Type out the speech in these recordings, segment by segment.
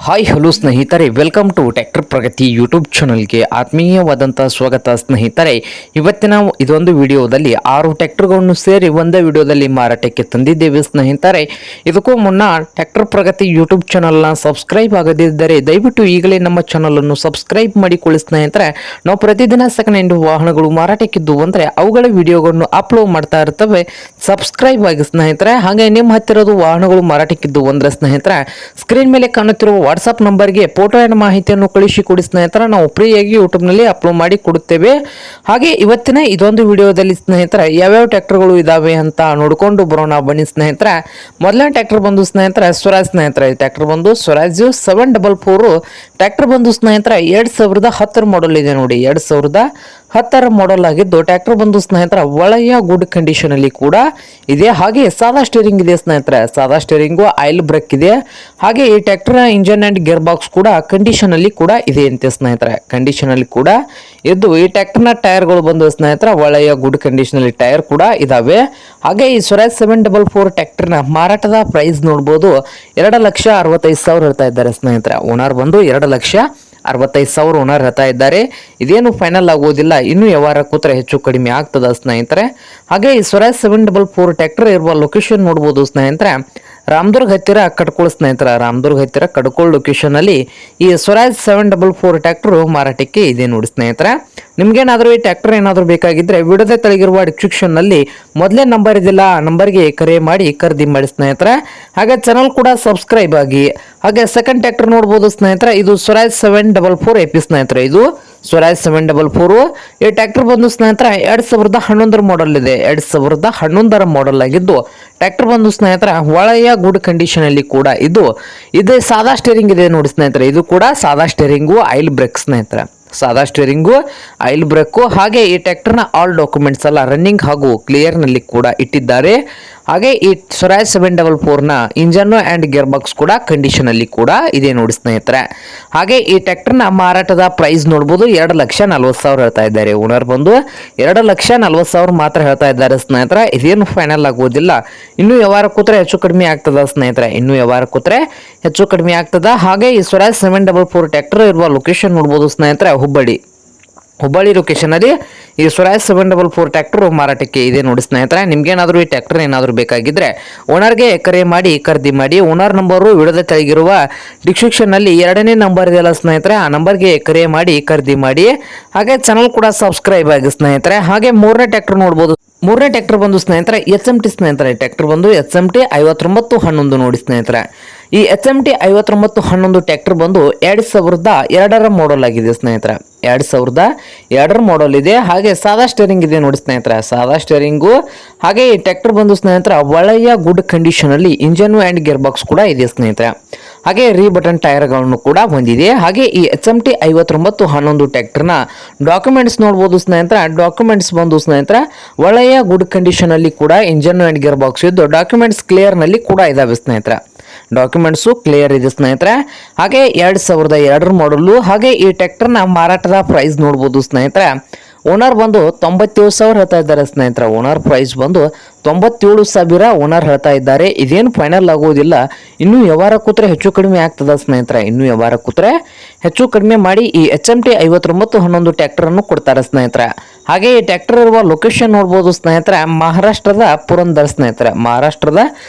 Hi hello ಸ್ನೇಹಿತರೆ, welcome to tractor Pragati YouTube ಚಾನಲ್ಗೆ ಆತ್ಮೀಯವಾದಂಥ ಸ್ವಾಗತ. ಸ್ನೇಹಿತರೆ, ಇವತ್ತಿನ ಇದೊಂದು ವಿಡಿಯೋದಲ್ಲಿ 6 ಟ್ರ್ಯಾಕ್ಟರ್ಗಳನ್ನು ಸೇರಿ ಒಂದೇ ವಿಡಿಯೋದಲ್ಲಿ ಮಾರಾಟಕ್ಕೆ ತಂದಿದ್ದೇವೆ. ಸ್ನೇಹಿತರೆ, ಇದಕ್ಕೂ ಮುನ್ನ ಟ್ರ್ಯಾಕ್ಟರ್ ಪ್ರಗತಿ ಯೂಟ್ಯೂಬ್ ಚಾನಲ್ನ ಸಬ್ಸ್ಕ್ರೈಬ್ ಆಗದಿದ್ದರೆ ದಯವಿಟ್ಟು ಈಗಲೇ ನಮ್ಮ ಚಾನಲನ್ನು ಸಬ್ಸ್ಕ್ರೈಬ್ ಮಾಡಿಕೊಳ್ಳಿ. ಸ್ನೇಹಿತರೆ, ನಾವು ಪ್ರತಿದಿನ ಸೆಕೆಂಡ್ ಹ್ಯಾಂಡ್ ವಾಹನಗಳು ಮಾರಾಟಕ್ಕಿದ್ದು ಅಂದರೆ ಅವುಗಳ ವಿಡಿಯೋಗಳನ್ನು ಅಪ್ಲೋಡ್ ಮಾಡ್ತಾ ಇರ್ತವೆ. ಸಬ್ಸ್ಕ್ರೈಬ್ ಆಗಿ ಸ್ನೇಹಿತರೆ. ಹಾಗೆ ನಿಮ್ಮ ಹತ್ತಿರದ ವಾಹನಗಳು ಮಾರಾಟಕ್ಕಿದ್ದು ಅಂದರೆ ಸ್ನೇಹಿತರೆ, ಸ್ಕ್ರೀನ್ ಮೇಲೆ ಕಾಣುತ್ತಿರುವ ವಾಟ್ಸ್ಆಪ್ ನಂಬರ್ಗೆ ಫೋಟೋ ಆ್ಯಂಡ್ ಮಾಹಿತಿಯನ್ನು ಕಳಿಸಿಕೊಡಿ ಸ್ನೇಹಿತರೆ. ನಾವು ಫ್ರೀಯಾಗಿ ಯೂಟ್ಯೂಬ್ನಲ್ಲಿ ಅಪ್ಲೋಡ್ ಮಾಡಿ ಕೊಡುತ್ತೇವೆ. ಹಾಗೆ ಇವತ್ತಿನ ಇದೊಂದು ವಿಡಿಯೋದಲ್ಲಿ ಸ್ನೇಹಿತರೆ ಯಾವ್ಯಾವ ಟ್ರ್ಯಾಕ್ಟರ್ಗಳು ಇದಾವೆ ಅಂತ ನೋಡಿಕೊಂಡು ಬರೋಣ ಬನ್ನಿ ಸ್ನೇಹಿತರೆ. ಮೊದಲನೇ ಟ್ರ್ಯಾಕ್ಟರ್ ಬಂದು ಸ್ನೇಹಿತರೆ ಸ್ವರಾಜ್. ಸ್ನೇಹಿತರೆ, ಟ್ರ್ಯಾಕ್ಟರ್ ಬಂದು ಸ್ವರಾಜ್ 744 ಟ್ರ್ಯಾಕ್ಟರ್ ಬಂದು ಸ್ನೇಹಿತರೆ 2010 ಮಾಡಲ್ ಇದೆ ನೋಡಿ. 2010 ಮಾಡಲ್ ಆಗಿದ್ದು ಟ್ರ್ಯಾಕ್ಟರ್ ಬಂದು ಸ್ನೇಹಿತರೆ ಒಳ್ಳೆಯ ಗುಡ್ ಕಂಡೀಷನ್ ಅಲ್ಲಿ ಕೂಡ ಇದೆ. ಹಾಗೆ ಸಾದಾ ಸ್ಟೇರಿಂಗ್ ಇದೆ ಸ್ನೇಹಿತರೆ. ಸಾದಾ ಸ್ಟೇರಿಂಗು, ಆಯಿಲ್ ಬ್ರೇಕ್ ಇದೆ. ಹಾಗೆ ಈ tractor engine and gear box ಕೂಡ ಕಂಡೀಷನ್ ಅಲ್ಲಿ ಕೂಡ ಇದೆ ಅಂತೆ ಸ್ನೇಹಿತರೆ. ಕಂಡೀಷನ್ ಅಲ್ಲಿ ಕೂಡ ಇದ್ದು ಈ ಟ್ರ್ಯಾಕ್ಟರ್ ನ ಟೈರ್ಗಳು ಬಂದು ಸ್ನೇಹಿತರೆ ಒಳ್ಳೆಯ ಗುಡ್ ಕಂಡೀಷನ್ ಅಲ್ಲಿ ಟೈರ್ ಕೂಡ ಇದಾವೆ. ಹಾಗೆ ಈ ಸ್ವರಾಜ್ 744 ಟ್ರ್ಯಾಕ್ಟರ್ ನ ಮಾರಾಟದ ಪ್ರೈಸ್ ನೋಡಬಹುದು. 2,65,000 ಹೇಳ್ತಾ ಇದ್ದಾರೆ ಸ್ನೇಹಿತರೆ. ಓನರ್ ಬಂದು 2,65,000 ಓನರ್ ಹೇಳ್ತಾ ಇದ್ದಾರೆ. ಇದೇನು ಫೈನಲ್ ಆಗುವುದಿಲ್ಲ, ಇನ್ನು ವ್ಯವಹಾರ ಕೂತ್ರೆ ಹೆಚ್ಚು ಕಡಿಮೆ ಆಗ್ತದ ಸ್ನೇಹಿತರೆ. ಹಾಗೆ ಈ ಸ್ವರಾಜ್ 744 ಟ್ರ್ಯಾಕ್ಟರ್ ಇರುವ ಲೊಕೇಶನ್ ನೋಡಬಹುದು ಸ್ನೇಹಿತರೆ. ರಾಮದುರ್ಗ ಹತ್ತಿರ ಕಡ್ಕೋಳ್ ಸ್ನೇಹಿತರ. ರಾಮದುರ್ಗ ಹತ್ತಿರ ಕಡ್ಕೋಳ್ ಲೊಕೇಶನ್ ಅಲ್ಲಿ ಈ ಸ್ವರಾಜ್ 744 ಟ್ರ್ಯಾಕ್ಟರ್ ಮಾರಾಟಕ್ಕೆ ಇದೆ ನೋಡಿ ಸ್ನೇಹಿತರೆ. ನಿಮ್ಗೇನಾದ್ರೂ ಈ ಟ್ರ್ಯಾಕ್ಟರ್ ಏನಾದರೂ ಬೇಕಾಗಿದ್ರೆ ವಿಡಿಯೋದ ತೆಳಗಿರುವ ಡಿಸ್ಕ್ರಿಪ್ಷನ್ ನಲ್ಲಿ ಮೊದಲೇ ನಂಬರ್ ಇದೆಯಲ್ಲ ಆ ನಂಬರ್ಗೆ ಕರೆ ಮಾಡಿ ಖರೀದಿ ಮಾಡಿ ಸ್ನೇಹಿತರೆ. ಹಾಗೆ ಚಾನಲ್ ಕೂಡ ಸಬ್ಸ್ಕ್ರೈಬ್ ಆಗಿ. ಹಾಗೆ ಸೆಕೆಂಡ್ ಟ್ರ್ಯಾಕ್ಟರ್ ನೋಡಬಹುದು ಸ್ನೇಹಿತರೆ. ಇದು ಸ್ವರಾಜ್ 744 ಎಪಿ ಸ್ನೇಹಿತರೆ. ಇದು ಸ್ವರಾಜ್ 744 ಈ ಟ್ರ್ಯಾಕ್ಟರ್ ಬಂದು ಸ್ನೇಹಿತರೆ 2011 ಮಾಡಲ್ ಇದೆ. 2011 ಮಾಡಲ್ ಆಗಿದ್ದು ಟ್ರ್ಯಾಕ್ಟರ್ ಬಂದು ಸ್ನೇಹಿತರೆ ಒಳ್ಳೆಯ ಗುಡ್ ಕಂಡೀಷನ್ ಅಲ್ಲಿ ಕೂಡ ಇದು ಸಾದಾ ಸ್ಟೇರಿಂಗ್ ಇದೆ ನೋಡಿ ಸ್ನೇಹಿತರೆ. ಇದು ಕೂಡ ಸಾದಾ ಸ್ಟೇರಿಂಗು, ಆಯಿಲ್ ಬ್ರೇಕ್ ಸ್ನೇಹಿತರೆ. ಸಾದಾ ಸ್ಟೇರಿಂಗು, ಆಯಿಲ್ ಬ್ರೇಕು. ಹಾಗೆ ಈ ಟ್ರ್ಯಾಕ್ಟರ್ನ ಆಲ್ ಡಾಕ್ಯುಮೆಂಟ್ಸ್ ಎಲ್ಲ ರನ್ನಿಂಗ್ ಹಾಗೂ ಕ್ಲಿಯರ್ ನಲ್ಲಿ ಕೂಡ ಇಟ್ಟಿದ್ದಾರೆ. ಹಾಗೆ ಈ ಸ್ವರಾಜ್ 744 ನ ಇಂಜನ್ ಅಂಡ್ ಗೇರ್ ಬಾಕ್ಸ್ ಕೂಡ ಕಂಡೀಷನ್ ಅಲ್ಲಿ ಕೂಡ ಇದೆ ನೋಡಿ ಸ್ನೇಹಿತರೆ. ಹಾಗೆ ಈ ಟ್ರ್ಯಾಕ್ಟರ್ ನ ಮಾರಾಟದ ಪ್ರೈಸ್ ನೋಡಬಹುದು. 2,40,000 ಹೇಳ್ತಾ ಇದ್ದಾರೆ. ಓನರ್ ಬಂದು 2,40,000 ಮಾತ್ರ ಹೇಳ್ತಾ ಇದ್ದಾರೆ ಸ್ನೇಹಿತರೆ. ಇದೇನು ಫೈನಲ್ ಆಗುವುದಿಲ್ಲ, ಇನ್ನು ವ್ಯವಹಾರ ಕೂತ್ರೆ ಹೆಚ್ಚು ಕಡಿಮೆ ಆಗ್ತದ ಸ್ನೇಹಿತರೆ. ಇನ್ನು ವ್ಯವಹಾರ ಕೂತ್ರೆ ಹೆಚ್ಚು ಕಡಿಮೆ ಆಗ್ತದ. ಹಾಗೆ ಈ ಸ್ವರಾಜ್ 744 ಟ್ರ್ಯಾಕ್ಟರ್ ಇರುವ ಲೊಕೇಶನ್ ನೋಡಬಹುದು ಸ್ನೇಹಿತರೆ, ಹುಬ್ಬಳ್ಳಿ ಲೊಕೇಶನ್ ಅಲ್ಲಿ ಈ ಸ್ವರಾಜ್ 744 ಟ್ರ್ಯಾಕ್ಟರ್ ಮಾರಾಟಕ್ಕೆ ಇದೆ ನೋಡಿ ಸ್ನೇಹಿತರೆ. ನಿಮ್ಗೇನಾದ್ರೂ ಈ ಟ್ರ್ಯಾಕ್ಟರ್ ಏನಾದರೂ ಬೇಕಾಗಿದ್ರೆ ಓನರ್ಗೆ ಕರೆ ಮಾಡಿ ಖರೀದಿ ಮಾಡಿ. ಓನರ್ ನಂಬರು ವಿಡಿಯೋದ ಕೆಳಗಿರುವ ಡಿಸ್ಕ್ರಿಪ್ಷನ್ ನಲ್ಲಿ 2ನೇ ನಂಬರ್ ಇದೆಯಲ್ಲ ಸ್ನೇಹಿತರೆ, ಆ ನಂಬರ್ಗೆ ಕರೆ ಮಾಡಿ ಖರೀದಿ ಮಾಡಿ. ಹಾಗೆ ಚಾನಲ್ ಕೂಡ ಸಬ್ಸ್ಕ್ರೈಬ್ ಆಗಿ ಸ್ನೇಹಿತರೆ. ಹಾಗೆ ಮೂರನೇ ಟ್ರ್ಯಾಕ್ಟರ್ ನೋಡಬಹುದು. ಮೂರನೇ ಟ್ರ್ಯಾಕ್ಟರ್ ಬಂದು ಸ್ನೇಹಿತರೆ HMT ಸ್ನೇಹಿತರೆ. ಟ್ರ್ಯಾಕ್ಟರ್ ಬಂದು HMT 5911 ನೋಡಿ ಸ್ನೇಹಿತರೆ. ಈ HMT 5911 ಟ್ರ್ಯಾಕ್ಟರ್ ಬಂದು 2002 ಮಾಡಲ್ ಆಗಿದೆ ಸ್ನೇಹಿತರೆ. 2002 ಮಾಡಲ್ ಇದೆ. ಹಾಗೆ ಸಾದಾ ಸ್ಟೇರಿಂಗ್ ಇದೆ ನೋಡಿ ಸ್ನೇಹಿತರೆ. ಸಾದಾ ಸ್ಟೇರಿಂಗು. ಹಾಗೆ ಈ ಟ್ರ್ಯಾಕ್ಟರ್ ಬಂದು ಸ್ನೇಹಿತರೆ ಒಳ್ಳೆಯ ಗುಡ್ ಕಂಡೀಷನ್ ಅಲ್ಲಿ ಇಂಜನ್ ಅಂಡ್ ಗೇರ್ ಬಾಕ್ಸ್ ಕೂಡ ಇದೆ ಸ್ನೇಹಿತರೆ. ಹಾಗೆ ರೀ ಬಟನ್ ಟೈರ್ಗಳನ್ನು ಕೂಡ ಹೊಂದಿದೆ. ಹಾಗೆ ಈ HMT 5911 ಟ್ರ್ಯಾಕ್ಟರ್ನ ಡಾಕ್ಯುಮೆಂಟ್ಸ್ ನೋಡಬಹುದು ಸ್ನೇಹಿತರೆ. ಡಾಕ್ಯುಮೆಂಟ್ಸ್ ಬಂದು ಸ್ನೇಹಿತರೆ ಒಳ್ಳೆಯ ಗುಡ್ ಕಂಡೀಷನ್ ಅಲ್ಲಿ ಕೂಡ ಇಂಜನ್ ಅಂಡ್ ಗೇರ್ ಬಾಕ್ಸ್ ಇದ್ದು ಡಾಕ್ಯುಮೆಂಟ್ಸ್ ಕ್ಲಿಯರ್ ನಲ್ಲಿ ಕೂಡ ಇದಾವೆ ಸ್ನೇಹಿತರೆ. ಡಾಕ್ಯುಮೆಂಟ್ಸು ಕ್ಲಿಯರ್ ಇದೆ ಸ್ನೇಹಿತರೆ. ಹಾಗೆ 2002 ಮಾಡಲು. ಹಾಗೆ ಈ ಟ್ರ್ಯಾಕ್ಟರ್ನ ಮಾರಾಟದ ಪ್ರೈಸ್ ನೋಡಬಹುದು ಸ್ನೇಹಿತರೆ. ಓನರ್ ಬಂದು 97,000 ಹೇಳ್ತಾ ಇದ್ದಾರೆ ಸ್ನೇಹಿತರೆ. ಓನರ್ ಪ್ರೈಸ್ ಬಂದು 97,000 ಓನರ್ ಹೇಳ್ತಾ ಇದ್ದಾರೆ. ಇದೇನು ಫೈನಲ್ ಆಗುವುದಿಲ್ಲ, ಇನ್ನು ವ್ಯವಹಾರ ಕೂತ್ರೆ ಹೆಚ್ಚು ಕಡಿಮೆ ಆಗ್ತದ ಸ್ನೇಹಿತರೆ. ಇನ್ನು ವ್ಯವಹಾರ ಕೂತ್ರೆ ಹೆಚ್ಚು ಕಡಿಮೆ ಮಾಡಿ ಈ HMT 5911 ಟ್ರ್ಯಾಕ್ಟರ್ ಅನ್ನು ಕೊಡ್ತಾರೆ ಸ್ನೇಹಿತರೆ. ಹಾಗೆ ಈ ಟ್ರ್ಯಾಕ್ಟರ್ ಇರುವ ಲೊಕೇಶನ್ ನೋಡಬಹುದು ಸ್ನೇಹಿತರೆ, ಮಹಾರಾಷ್ಟ್ರದ ಪುರಂದರ್ ಸ್ನೇಹಿತರೆ. ಮಹಾರಾಷ್ಟ್ರದ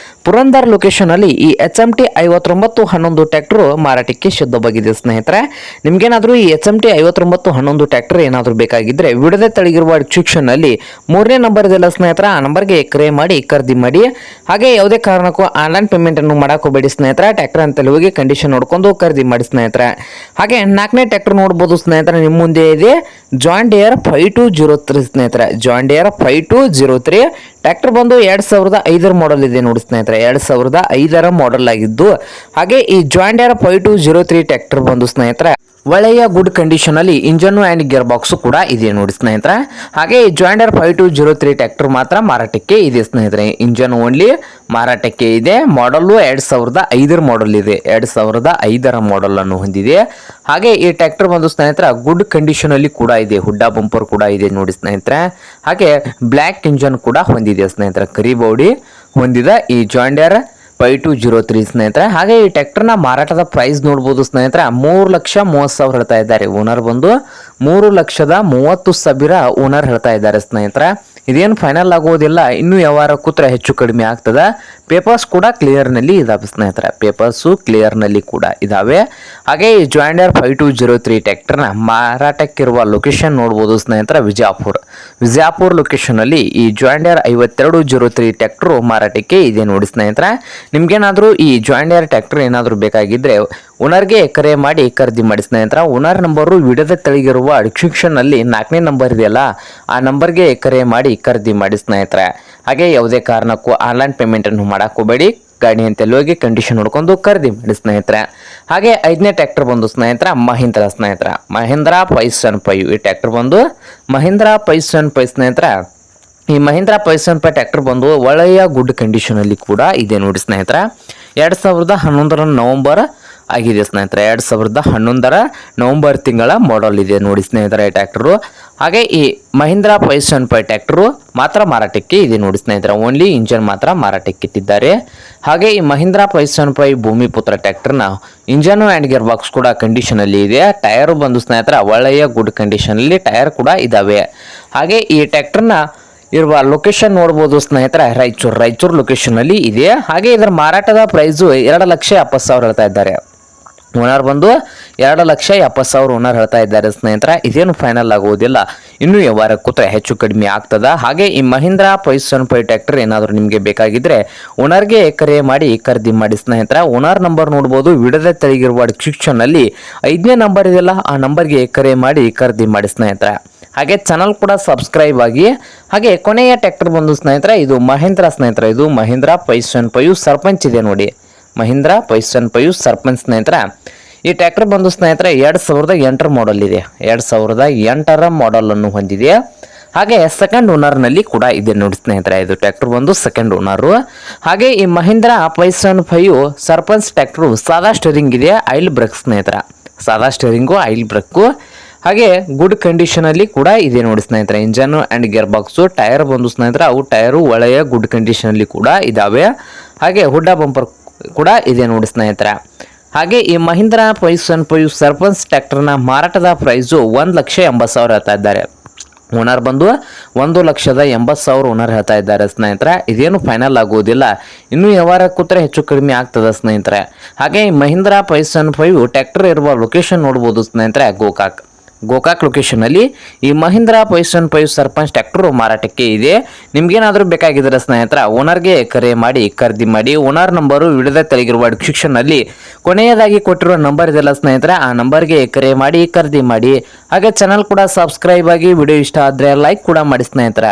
ಪುರಂದರ್ ಲೊಕೇಶನ್ ಅಲ್ಲಿ ಈ HMT 5911 ಟ್ರ್ಯಾಕ್ಟರ್ ಮಾರಾಟಕ್ಕೆ ಸಿದ್ಧವಾಗಿದೆ ಸ್ನೇಹಿತರೆ. ನಿಮ್ಗೇನಾದ್ರೂ ಈ HMT 5911 ಟ್ರ್ಯಾಕ್ಟರ್ ಏನಾದರೂ ಬೇಕಾಗಿದ್ರೆ ವಿಡಿಯೋದ ತೆಳಗಿರುವ ಡಿಸ್ಕ್ರಿಪ್ಷನ್ ನಲ್ಲಿ 3ನೇ ನಂಬರ್ ಇದೆಲ್ಲ ಸ್ನೇಹಿತರೆ, ಆ ನಂಬರ್ಗೆ ಕರೆ ಮಾಡಿ ಖರೀದಿ ಮಾಡಿ. ಹಾಗೆ ಯಾವುದೇ ಕಾರಣಕ್ಕೂ ಆನ್ಲೈನ್ ಪೇಮೆಂಟ್ ಅನ್ನು ಮಾಡಕೋಬೇಡಿ ಸ್ನೇಹಿತರೆ. ಟ್ರ್ಯಾಕ್ಟರ್ ಅಂತ ಹೋಗಿ ಕಂಡೀಷನ್ ನೋಡ್ಕೊಂಡು ಖರೀದಿ ಮಾಡಿ ಸ್ನೇಹಿತರೆ. ಹಾಗೆ 4ನೇ ಟ್ರ್ಯಾಕ್ಟರ್ ನೋಡಬಹುದು ಸ್ನೇಹಿತರೆ, ನಿಮ್ಮ ಮುಂದೆ ಇದೆ ಜಾನ್ ಡಿಯರ್ 5203 ಸ್ನೇಹಿತರೆ. ಜಾನ್ ಡಿಯರ್ 5203 ಟ್ರ್ಯಾಕ್ಟರ್ ಬಂದು 2005 ಮಾಡಲ್ ಇದೆ ನೋಡಿ ಸ್ನೇಹಿತರೆ. 2005 ಮಾಡಲ್ ಆಗಿದ್ದು. ಹಾಗೆ ಈ ಜಾನ್ ಡಿಯರ್ 5203 ಟ್ರ್ಯಾಕ್ಟರ್ ಬಂದು ಸ್ನೇಹಿತರೆ ಒಳ್ಳೆಯ ಗುಡ್ ಕಂಡೀಷನ್ ಅಲ್ಲಿ ಇಂಜನ್ ಅಂಡ್ ಗೇರ್ ಬಾಕ್ಸ್ ಕೂಡ ಇದೆ ನೋಡಿ ಸ್ನೇಹಿತರೆ. ಹಾಗೆ ಈ ಜಾನ್ ಡಿಯರ್ 5203 ಟ್ರ್ಯಾಕ್ಟರ್ ಮಾತ್ರ ಮಾರಾಟಕ್ಕೆ ಇದೆ ಸ್ನೇಹಿತರೆ. ಇಂಜನ್ ಓನ್ಲಿ ಮಾರಾಟಕ್ಕೆ ಇದೆ. ಮಾಡಲ್ 2005 ಮಾಡಲ್ ಇದೆ. 2005 ಮಾಡಲ್ ಅನ್ನು ಹೊಂದಿದೆ. ಹಾಗೆ ಈ ಟ್ರ್ಯಾಕ್ಟರ್ ಬಂದು ಸ್ನೇಹಿತರೆ ಗುಡ್ ಕಂಡೀಷನ್ ಅಲ್ಲಿ ಕೂಡ ಇದೆ. ಹುಡ್ಡ ಬಂಪರ್ ಕೂಡ ಇದೆ ನೋಡಿ ಸ್ನೇಹಿತರೆ. ಹಾಗೆ ಬ್ಲ್ಯಾಕ್ ಇಂಜನ್ ಕೂಡ ಹೊಂದಿದೆ ಸ್ನೇಹಿತರೆ. ಕರಿ ಬಾಡಿ ಹೊಂದಿದ ಈ ಜಾನ್ ಡಿಯರ್ 5203 ಸ್ನೇಹಿತರೆ. ಹಾಗೆ ಈ ಟ್ರ್ಯಾಕ್ಟರ್ನ ಮಾರಾಟದ ಪ್ರೈಸ್ ನೋಡ್ಬೋದು ಸ್ನೇಹಿತರೆ, 3,30,30,000 ಹೇಳ್ತಾ ಇದ್ದಾರೆ. ಓನರ್ ಬಂದು 3,30,30,000 ಓನರ್ ಹೇಳ್ತಾ ಇದ್ದಾರೆ ಸ್ನೇಹಿತರೆ. ಇದೇನು ಫೈನಲ್ ಆಗೋದಿಲ್ಲ, ಇನ್ನು ವ್ಯವಹಾರ ಕೂತ್ರೆ ಹೆಚ್ಚು ಕಡಿಮೆ ಆಗ್ತದೆ. ಪೇಪರ್ಸ್ ಕೂಡ ಕ್ಲಿಯರ್ನಲ್ಲಿ ಇದಾವೆ ಸ್ನೇಹಿತರೆ, ಪೇಪರ್ಸು ಕ್ಲಿಯರ್ನಲ್ಲಿ ಕೂಡ ಇದಾವೆ. ಹಾಗೆ ಈ ಜಾಂಡಿಯರ್ 5203 ಟ್ರ್ಯಾಕ್ಟರ್ನ ಮಾರಾಟಕ್ಕಿರುವ ಲೊಕೇಶನ್ ನೋಡ್ಬೋದು ಸ್ನೇಹಿತರೆ, ವಿಜಯಪುರ ಲೊಕೇಶನಲ್ಲಿ ಈ ಜಾಂಡಿಯರ್ 5203 ಟ್ರ್ಯಾಕ್ಟರ್ ಮಾರಾಟಕ್ಕೆ ಇದೆ ನೋಡಿ ಸ್ನೇಹಿತರೆ. ನಿಮ್ಗೇನಾದರೂ ಈ ಜಾಂಡಿಯರ್ ಟ್ರ್ಯಾಕ್ಟರ್ ಏನಾದರೂ ಬೇಕಾಗಿದ್ದರೆ ಓನರ್ಗೆ ಕರೆ ಮಾಡಿ ಖರೀದಿ ಮಾಡಿ ಸ್ನೇಹಿತರೆ. ಓನರ್ ನಂಬರು ವಿಡಿಯೋದ ತೆಳಗಿರುವ ಡಿಸ್ಕ್ರಿಪ್ಷನ್ನಲ್ಲಿ 4ನೇ ನಂಬರ್ ಇದೆಯಲ್ಲ, ಆ ನಂಬರ್ಗೆ ಕರೆ ಮಾಡಿ ಖರೀದಿ ಮಾಡಿ ಸ್ನೇಹಿತರೆ. ಹಾಗೆ ಯಾವುದೇ ಕಾರಣಕ್ಕೂ ಆನ್ಲೈನ್ ಪೇಮೆಂಟನ್ನು ಮಾಡಕ್ಕೆ ಹೋಗಬೇಡಿ, ಗಾಡಿ ಅಂತಲ್ಲಿ ಹೋಗಿ ಕಂಡೀಷನ್ ನೋಡ್ಕೊಂಡು ಖರೀದಿ ಮಾಡಿ ಸ್ನೇಹಿತರೆ. ಹಾಗೆ 5ನೇ ಟ್ರ್ಯಾಕ್ಟರ್ ಬಂದು ಸ್ನೇಹಿತರೆ ಮಹೀಂದ್ರ ಸ್ನೇಹಿತರೆ, ಮಹೀಂದ್ರ 575. ಈ ಟ್ರ್ಯಾಕ್ಟರ್ ಬಂದು ಮಹೀಂದ್ರ 575 ಸ್ನೇಹಿತರೆ. ಈ ಮಹೀಂದ್ರ 575 ಟ್ರ್ಯಾಕ್ಟರ್ ಬಂದು ಒಳ್ಳೆಯ ಗುಡ್ ಕಂಡೀಷನಲ್ಲಿ ಕೂಡ ಇದೆ ನೋಡಿ ಸ್ನೇಹಿತರೆ. 2011 ನವಂಬರ್ ಆಗಿದೆ ಸ್ನೇಹಿತರೆ, 2011 ನವಂಬರ್ ತಿಂಗಳ ಮಾಡೆಲ್ ಇದೆ ನೋಡಿ ಸ್ನೇಹಿತರೆ ಈ ಟ್ರ್ಯಾಕ್ಟರು. ಹಾಗೆ ಈ ಮಹೀಂದ್ರ 575 ಟ್ರ್ಯಾಕ್ಟರು ಮಾತ್ರ ಮಾರಾಟಕ್ಕೆ ಇದೆ ನೋಡಿ ಸ್ನೇಹಿತರೆ, ಓನ್ಲಿ ಇಂಜನ್ ಮಾತ್ರ ಮಾರಾಟಕ್ಕೆ ಇಟ್ಟಿದ್ದಾರೆ. ಹಾಗೆ ಈ ಮಹೀಂದ್ರ 575 ಭೂಮಿಪುತ್ರ ಟ್ರ್ಯಾಕ್ಟರ್ನ ಇಂಜನ್ ಆ್ಯಂಡ್ ಗೇರ್ ಬಾಕ್ಸ್ ಕೂಡ ಕಂಡೀಷನಲ್ಲಿ ಇದೆ. ಟೈರು ಬಂದು ಸ್ನೇಹಿತರೆ ಒಳ್ಳೆಯ ಗುಡ್ ಕಂಡೀಷನಲ್ಲಿ ಟೈರ್ ಕೂಡ ಇದ್ದಾವೆ. ಹಾಗೆ ಈ ಟ್ರ್ಯಾಕ್ಟರ್ನ ಇರುವ ಲೊಕೇಶನ್ ನೋಡ್ಬೋದು ಸ್ನೇಹಿತರೆ, ರಾಯಚೂರು ಲೊಕೇಶನಲ್ಲಿ ಇದೆ. ಹಾಗೆ ಇದರ ಮಾರಾಟದ ಪ್ರೈಸು 2,70,000 ಹೇಳ್ತಾ ಇದ್ದಾರೆ. ಓನರ್ ಬಂದು 2,70,000 ಓನರ್ ಹೇಳ್ತಾ ಇದ್ದಾರೆ ಸ್ನೇಹಿತರೆ. ಇದೇನು ಫೈನಲ್ ಆಗುವುದಿಲ್ಲ, ಇನ್ನೂ ವ್ಯವಹಾರ ಕೂತ್ರೆ ಹೆಚ್ಚು ಕಡಿಮೆ ಆಗ್ತದ. ಹಾಗೆ ಈ ಮಹೀಂದ್ರ 575 ಟ್ರ್ಯಾಕ್ಟರ್ ಏನಾದರೂ ನಿಮಗೆ ಬೇಕಾಗಿದ್ದರೆ ಓನರ್ಗೆ ಕರೆ ಮಾಡಿ ಖರೀದಿ ಮಾಡಿ ಸ್ನೇಹಿತರೆ. ಓನರ್ ನಂಬರ್ ನೋಡ್ಬೋದು ವಿಡಿಯೋದ ತೆಳಗಿರುವ ಡಿಸ್ಕ್ರಿಪ್ಷನ್ನಲ್ಲಿ 5ನೇ ನಂಬರ್ ಇದೆಯಲ್ಲ, ಆ ನಂಬರ್ಗೆ ಕರೆ ಮಾಡಿ ಖರೀದಿ ಮಾಡಿ ಸ್ನೇಹಿತರೆ. ಹಾಗೆ ಚಾನಲ್ ಕೂಡ ಸಬ್ಸ್ಕ್ರೈಬ್ ಆಗಿ. ಹಾಗೆ ಕೊನೆಯ ಟ್ರ್ಯಾಕ್ಟರ್ ಬಂದು ಸ್ನೇಹಿತರೆ ಇದು ಮಹೀಂದ್ರ ಸ್ನೇಹಿತರೆ, ಇದು ಮಹೀಂದ್ರ 575 ಸರ್ಪಂಚ್ ಇದೆ ನೋಡಿ, ಮಹೀಂದ್ರ 575 ಸರ್ಪಂಚ್ ಸ್ನೇಹಿತರೆ. ಈ ಟ್ರ್ಯಾಕ್ಟರ್ ಬಂದು ಸ್ನೇಹಿತರೆ 2008 ಮಾಡೆಲ್ ಇದೆ, 2008 ಮಾಡೆಲ್ ಅನ್ನು ಹೊಂದಿದೆ. ಹಾಗೆ ಸೆಕೆಂಡ್ ಓನರ್ನಲ್ಲಿ ಕೂಡ ಇದೆ ನೋಡಿ ಸ್ನೇಹಿತರೆ, ಇದು ಟ್ರ್ಯಾಕ್ಟರ್ ಬಂದು ಸೆಕೆಂಡ್ ಓನರು. ಹಾಗೆ ಈ ಮಹೀಂದ್ರ 575 ಸರ್ಪಂಚ್ ಟ್ರ್ಯಾಕ್ಟರು ಸಾದಾ ಸ್ಟೇರಿಂಗ್ ಇದೆ, ಆಯಿಲ್ ಬ್ರೇಕ್ ಸ್ನೇಹಿತರೆ, ಸಾದಾ ಸ್ಟೇರಿಂಗು ಆಯಿಲ್ ಬ್ರೇಕು. ಹಾಗೆ ಗುಡ್ ಕಂಡೀಷನಲ್ಲಿ ಕೂಡ ಇದೆ ನೋಡಿ ಸ್ನೇಹಿತರೆ. Engine and gear box tyre ಬಂದು ಸ್ನೇಹಿತರೆ, ಅವು ಟೈರು ಒಳ್ಳೆಯ ಗುಡ್ ಕಂಡೀಷನಲ್ಲಿ ಕೂಡ ಇದ್ದಾವೆ. ಹಾಗೆ ಹುಡ್ಡ ಬಂಪರ್ ಕೂಡ ಇದೆ ನೋಡಿ ಸ್ನೇಹಿತರೆ. ಹಾಗೆ ಈ ಮಹೀಂದ್ರ 575 ಸರ್ಪಂಚ್ ಟ್ರ್ಯಾಕ್ಟರ್ನ ಮಾರಾಟದ ಪ್ರೈಸು 1,80,000 ಹೇಳ್ತಾ ಇದ್ದಾರೆ. ಓನರ್ ಬಂದು 1,80,000 ಓನರ್ ಹೇಳ್ತಾ ಇದ್ದಾರೆ ಸ್ನೇಹಿತರೆ. ಇದೇನು ಫೈನಲ್ ಆಗುವುದಿಲ್ಲ, ಇನ್ನೂ ವ್ಯವಹಾರ ಕೂತ್ರೆ ಹೆಚ್ಚು ಕಡಿಮೆ ಆಗ್ತದೆ ಸ್ನೇಹಿತರೆ. ಹಾಗೆ ಈ ಮಹೀಂದ್ರ 575 ಟ್ರ್ಯಾಕ್ಟರ್ ಇರುವ ಲೊಕೇಶನ್ ನೋಡ್ಬೋದು ಸ್ನೇಹಿತರೆ, ಗೋಕಾಕ್ ಲೊಕೇಶನಲ್ಲಿ ಈ ಮಹೀಂದ್ರ 575 ಸರ್ಪಂಚ್ ಟ್ರ್ಯಾಕ್ಟರ್ ಮಾರಾಟಕ್ಕೆ ಇದೆ. ನಿಮ್ಗೇನಾದರೂ ಬೇಕಾಗಿದ್ದರೆ ಸ್ನೇಹಿತರ ಓನರ್ಗೆ ಕರೆ ಮಾಡಿ ಖರೀದಿ ಮಾಡಿ. ಓನರ್ ನಂಬರು ವಿಡಿಯೋದ ತೆಳಗಿರುವ ಡಿಸ್ಕ್ರಿಪ್ಷನ್ನಲ್ಲಿ ಕೊನೆಯದಾಗಿ ಕೊಟ್ಟಿರುವ ನಂಬರ್ ಇದೆಲ್ಲ ಸ್ನೇಹಿತರೆ, ಆ ನಂಬರ್ಗೆ ಕರೆ ಮಾಡಿ ಖರೀದಿ ಮಾಡಿ. ಹಾಗೆ ಚಾನಲ್ ಕೂಡ ಸಬ್ಸ್ಕ್ರೈಬ್ ಆಗಿ. ವಿಡಿಯೋ ಇಷ್ಟ ಆದರೆ ಲೈಕ್ ಕೂಡ ಮಾಡಿ ಸ್ನೇಹಿತರೆ.